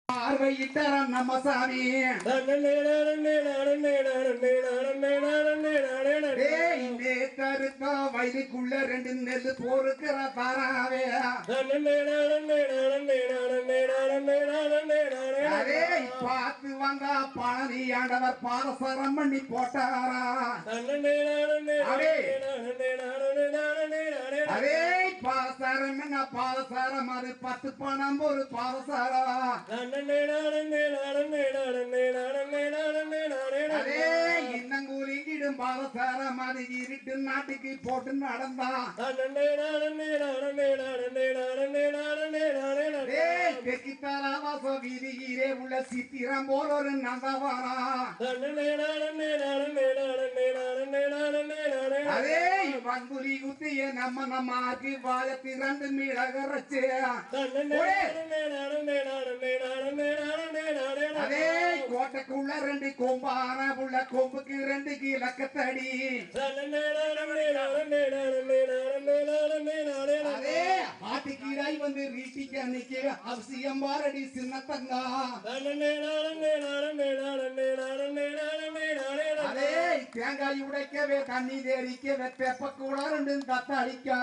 பார்வையிட்டார நம்ம சாமி கருக்கா வயலுக்குள்ள ரெண்டு நெல்லு போருக்கிற தாராவே அதே பார்த்து வந்தா பழனி ஆண்டவர் பாதசரம் பண்ணி போட்டாரா அதே பாதசாரம் என்ன பாதசாரம் அது 10 பணம் ஒரு பாதசாரம் அதே இன்னங்கூலிங்கிடும் பாதசாரம் அது இருட்டு நாட்டுக்கு போட்டு நடந்தா தெக்கித்தாராவாசம் வீதியிலே உள்ள சித்திரம் போல ஒரு நந்தவாரா அதே வன்புலி குத்திய நம்ம ஆக்கி வாழ திறந்து மிளகரச்சு அதே கோட்டைக்குள்ள ரெண்டு கொம்பான உள்ள கொம்புக்கு 2 கிழக்கத்தடி அதே ஆட்டுக்கீராய் வந்து ரீட்டிக்கு அன்னைக்கு அவசியம் பாரடி சின்னத்தங்கா அதே தேங்காய் உடைக்கவே தண்ணி தேரிக்கவே பெப்ப கூட 2 தத்தளிக்கா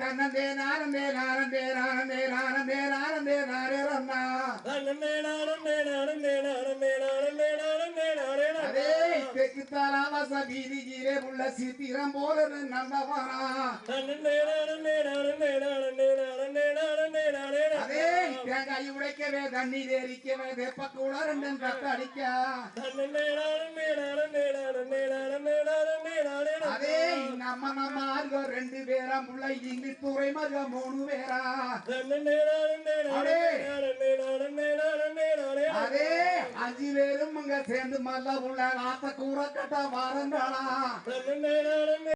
தன்னந்தே நாரந்தே நாரந்தே நாரந்தே நாரந்தே நாரந்தே நாரேரண்ணா அதே தெக்குத்தாராவாச வீதியிலே உள்ள சித்திரம் போல நந்தவரா அதே தேங்காய் உடைக்கவே தண்ணி தேரிக்கவே வெப்ப கூட 2 தத்தளிக்கா அதே நம்ம ஆர்வம் 2 பேரா முள்ள இங்கிலீஷ் துறை மக 3 பேரா அதே 5 பேரும் அங்க சேர்ந்து மல்ல உள்ள ஆத்த கூற கட்ட வாரங்களா